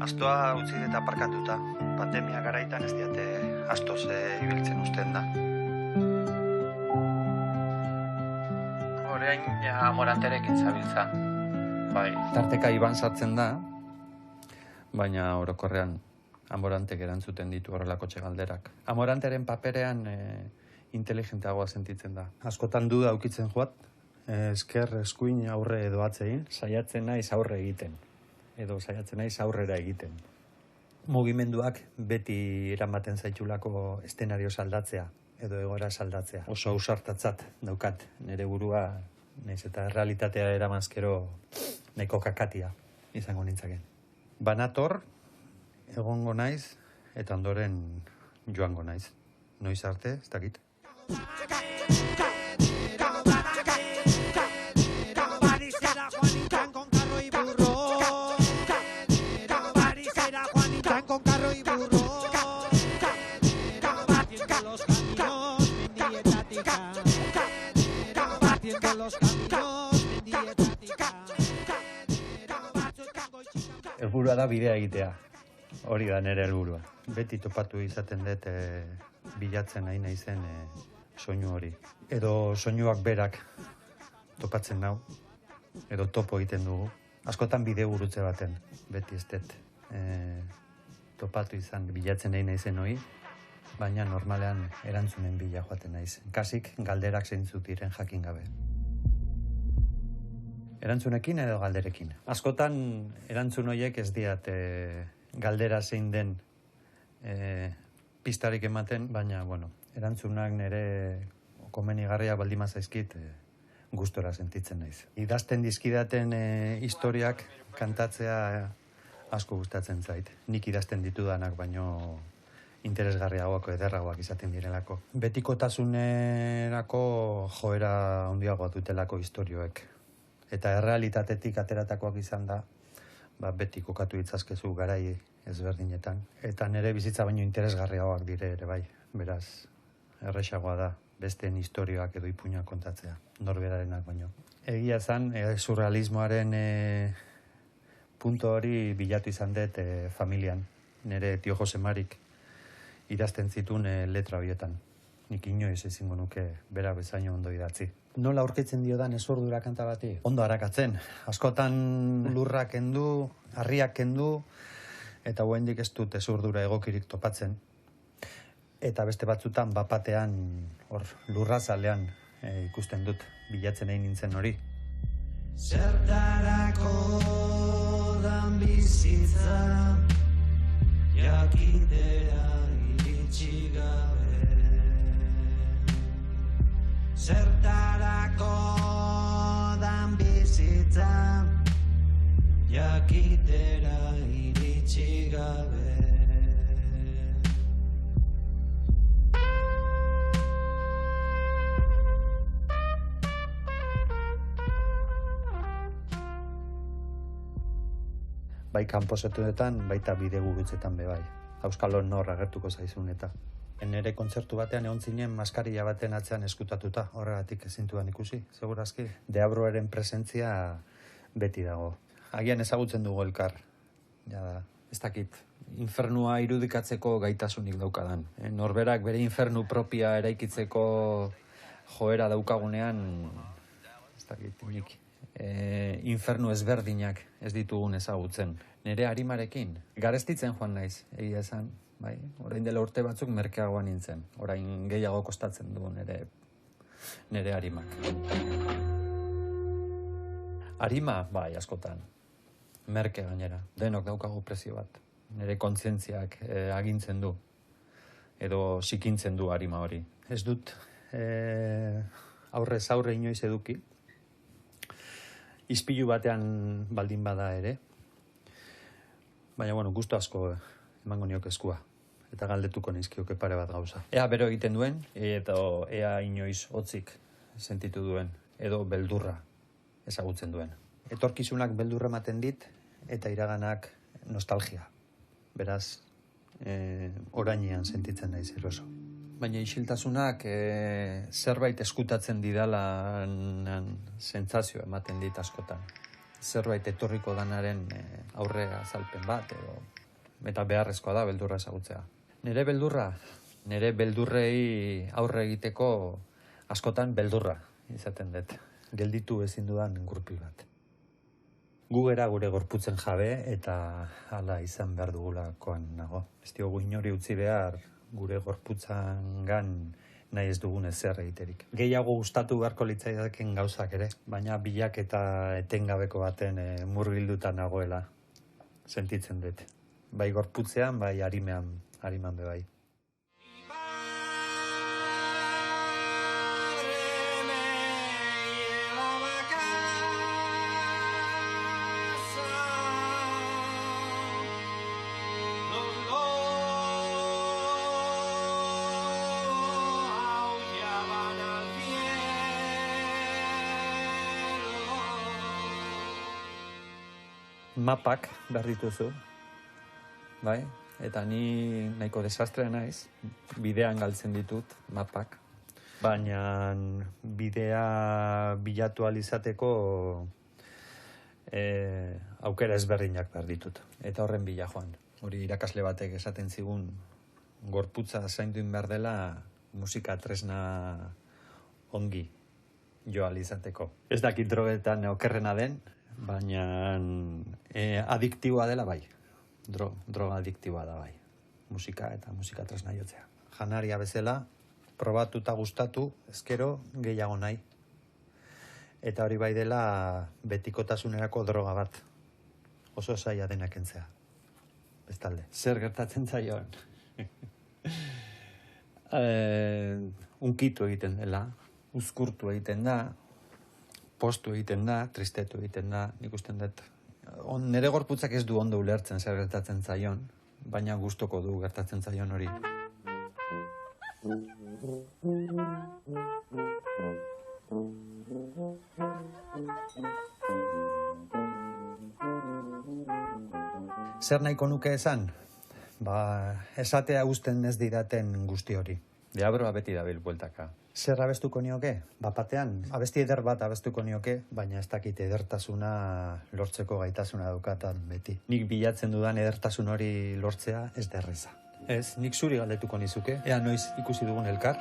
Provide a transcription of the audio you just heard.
Astoa utzi eta aparkatuta. Pandemia garaitan ez diate astoz ibiltzen usten da. Orain amoranterekin zabiltza. Bai, tarteka iban sartzen da, baina orokorrean amorantek erantzuten ditu horrelako galderak. Amoranteren paperean inteligentagoa sentitzen da. Askotan duda aukitzen joat, esker, eskuin, aurre edo atzein. Saiatzen naiz aurre egiten, edo saiatzen naiz aurrera egiten. Mugimenduak beti eramaten zaitulako eszenario saldatzea, edo egoera saldatzea. Oso ausartatzat daukat nire burua, naiz eta realitatea eramanzkero nahiko kakatia izango nintzaken. Banator, egongo naiz, eta ondoren joango naiz. Noiz arte, ez dakit. Helburua da bidea egitea. Hori da nire helburua. Beti topatu izaten dut bilatzen nahi naizen soinu hori. Edo soinuak berak topatzen nau, edo topo egiten dugu. Askotan bide gurutze baten, beti ez dut topatu izan bilatzen nahi naizen hori, baina normalean erantzunen bila joaten naiz. Kasik galderak zeintzuk diren jakin gabe. Erantzunekin edo galderekin. Askotan erantzun horiek ez diat galdera zein den pistarik ematen, baina, erantzunak nire komenigarria baldima zaizkit gustora sentitzen naiz. Idazten dizkidaten historiak kantatzea asko gustatzen zait. Nik idazten ditudanak baino interesgarriagoak ederragoak izaten direlako. Betikotasunerako joera handiagoa dutelako istorioek. Eta errealitatetik ateratakoak izan da, beti kokatu ditzazkezu garai ezberdinetan. Eta nire bizitza baino interesgarriagoak dire ere bai. Beraz, erresagoa da besteen istorioak edo ipuinak kontatzea, norberarenak baino. Egia zan, surrealismoaren punto hori bilatu izan dut familian. Nire tio Jose Marik idazten zituen letra horietan. Nik inoiz ezingo nuke bera bezaino ondo idatzi. Nola aurkitzen diodan ezurdura kanta bati? Ondo arakatzen. Askotan lurrak kendu, harriak kendu, eta oraindik ez dut ezurdura egokirik topatzen. Eta beste batzutan bapatean hor lurrazalean ikusten dut bilatzen egin nintzen hori. Zertarako dan bizitza jakitera iritsi gabe. Zertarako dan bizitza jakitera iritsi gabe. Bai kanposetuetan, baita bidegurutzetan be bai. Auskalon nor agertuko zaizun eta. Nere kontzertu batean egon zinen maskarilla baten atzean eskutatuta, horregatik ezintuan ikusi, segurazki. Deabroaren presentzia beti dago. Agian ezagutzen dugu elkar. Ja, ez dakit, infernua irudikatzeko gaitasunik daukadan. Norberak bere infernu propia eraikitzeko joera daukagunean, ez dakit, nik. Infernu ezberdinak ez ditugun ezagutzen. Nere arimarekin, garestitzen joan naiz, egia esan. Bai, orain dela urte batzuk merkeagoa nintzen. Orain gehiago kostatzen du nere arimak. Arima, bai, askotan. Merke gainera. Denok daukagu prezio bat. Nere kontzientziak agintzen du. Edo sikintzen du arima hori. Ez dut aurrez aurre inoiz eduki. Ispilu batean baldin bada ere. Baina, gustu asko emango niok eskua. Eta galdetuko nizkioke pare bat gauza. Ea bero egiten duen, edo ea inoiz hotzik sentitu duen, edo beldurra ezagutzen duen. Etorkizunak beldurra ematen dit, eta iraganak nostalgia. Beraz, orainean sentitzen naiz eroso. Baina isiltasunak zerbait eskutatzen didala sentsazio ematen dit askotan. zerbait etorriko danaren aurre azalpen bat, eta beharrezkoa da beldurra ezagutzea. Nire beldurrei aurre egiteko askotan beldurra izaten dut. Gelditu ezin dudan gurpil bat. Gu gera gure gorputzen jabe eta hala izan behar dugulakoan nago. Ez diogu inori utzi behar gure gorputzangan nahi ez dugun ezer egiterik. Gehiago gustatu beharko litzaidaken gauzak ere, baina bilak eta etengabeko baten murgilduta nagoela sentitzen dut. Bai gorputzean, bai hariman be bai. Mapak behar dituzu, bai? Eta ni nahiko desastrea naiz, bidean galtzen ditut mapak. Baina bidea bilatu ahal izateko aukera ezberdinak behar ditut. Eta horren bila joan. Hori irakasle batek esaten zigun gorputza zainduin behar dela musika tresna ongi jo ahal izateko. Ez dakit drogetan okerrena den, baina adiktiboa dela bai. Droga adiktiboa da bai. Musika eta musika tresna jotzea. Janaria bezala, probatu eta gustatu, ezkero gehiago nahi. Eta hori bai dela betikotasunerako droga bat. Oso zaila dena kentzea. Bestalde. Zer gertatzen zaion? Unkitu egiten dela, uzkurtu egiten da, postu egiten da, tristetu egiten da, nik usten dut. Nere gorputzak ez du ondo ulertzen zer gertatzen zaion, baina gustoko du gertatzen zaion hori. Zer nahiko nuke esan? Esatea uzten ez didaten guzti hori. Deabroa beti dabil bueltaka. Zer abestuko nioke? Batean, abesti eder bat abestuko nioke, baina ez dakit edertasuna lortzeko gaitasuna daukatan beti. Nik bilatzen dudan edertasun hori lortzea ez da erreza. Ez, nik zuri galdetuko nizuke. Ea noiz ikusi dugun elkar?